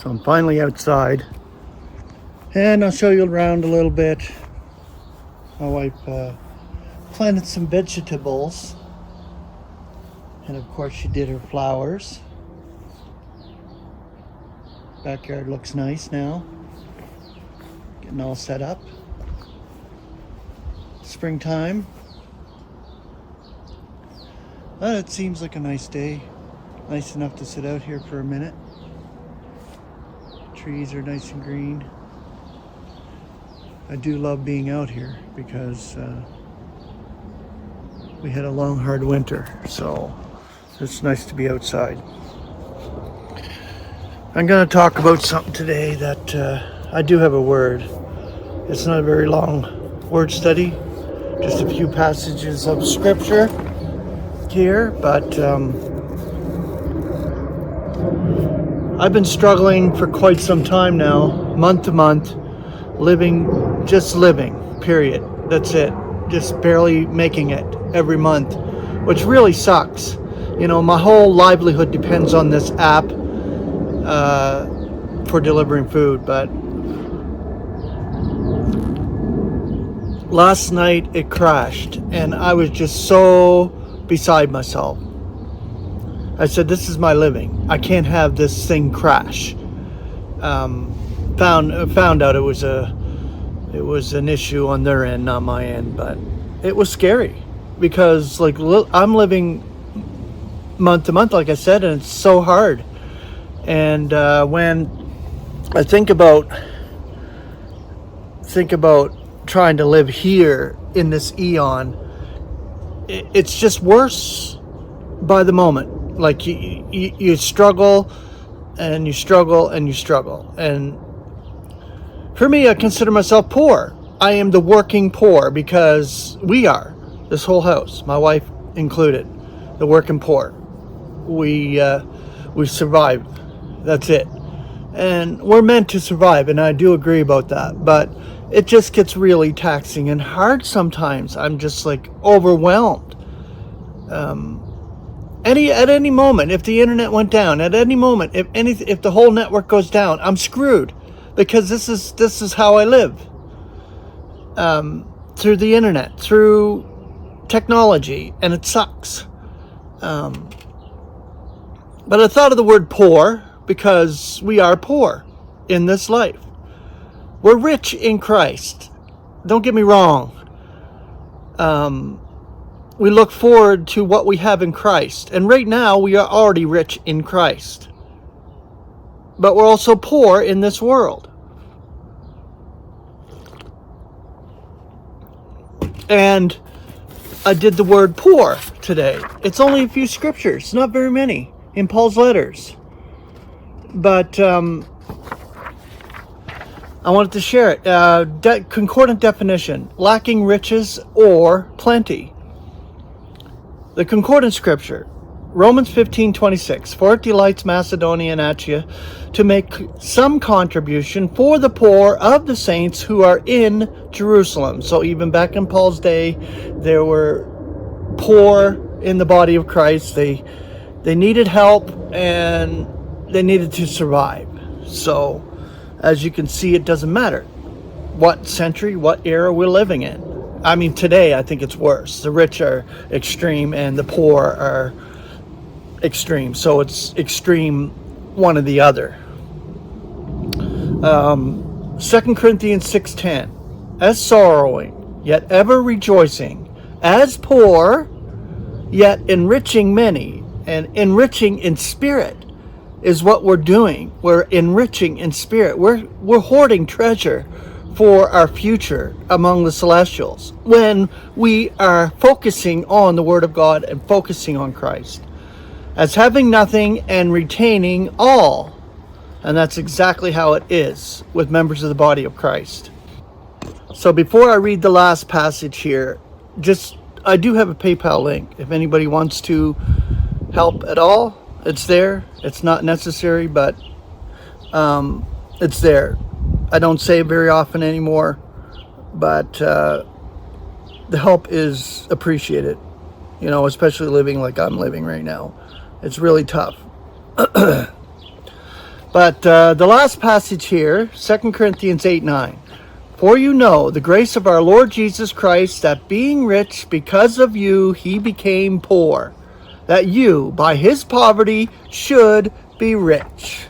So I'm finally outside, and I'll show you around a little bit. My wife planted some vegetables, and of course she did her flowers. Backyard looks nice now, getting all set up. Springtime. Well, it seems like a nice day, nice enough to sit out here for a minute. Trees are nice and green. I do love being out here because we had a long, hard winter, so it's nice to be outside. I'm going to talk about something today that I do have a word. It's not a very long word study, just a few passages of scripture here, but I've been struggling for quite some time now, month to month, just living, period. That's it. Just barely making it every month, which really sucks. You know, my whole livelihood depends on this app for delivering food, but last night it crashed and I was just so beside myself. I said, this is my living. I can't have this thing crash. Found out it was an issue on their end, not my end, but it was scary because like I'm living month to month, like I said, and it's so hard. And when I think about trying to live here in this eon, it's just worse by the moment. Like you struggle and you struggle and you struggle. And for me, I consider myself poor. I am the working poor because we are, this whole house, my wife included, the working poor. We survive. That's it. And we're meant to survive, and I do agree about that. But it just gets really taxing and hard sometimes. I'm just like overwhelmed. At any moment, if the internet went down, at any moment, if the whole network goes down, I'm screwed, because this is how I live. Through the internet, through technology, and it sucks. But I thought of the word poor because we are poor in this life. We're rich in Christ. Don't get me wrong. We look forward to what we have in Christ. And right now, we are already rich in Christ. But we're also poor in this world. And I did the word poor today. It's only a few scriptures, not very many, in Paul's letters. But I wanted to share it. Concordant definition: lacking riches or plenty. The concordant scripture, Romans 15:26. For it delights Macedonia and Achaia to make some contribution for the poor of the saints who are in Jerusalem. So even back in Paul's day, there were poor in the body of Christ. They needed help and they needed to survive. So as you can see, it doesn't matter what century, what era we're living in. I mean, today I think it's worse. The rich are extreme and the poor are extreme. So it's extreme one or the other. 2 Corinthians 6:10. As sorrowing, yet ever rejoicing. As poor, yet enriching many. And enriching in spirit is what we're doing. We're enriching in spirit. We're hoarding treasure for our future among the celestials when we are focusing on the Word of God and focusing on Christ, as having nothing and retaining all. And that's exactly how it is with members of the body of Christ. So before I read the last passage here, I do have a PayPal link. If anybody wants to help at all, it's there. It's not necessary, but it's there. I don't say it very often anymore, but the help is appreciated, especially living like I'm living right now. It's really tough. But the last passage here, 2 Corinthians 8:9. For you know the grace of our Lord Jesus Christ, that being rich because of you, he became poor, that you, by his poverty, should be rich.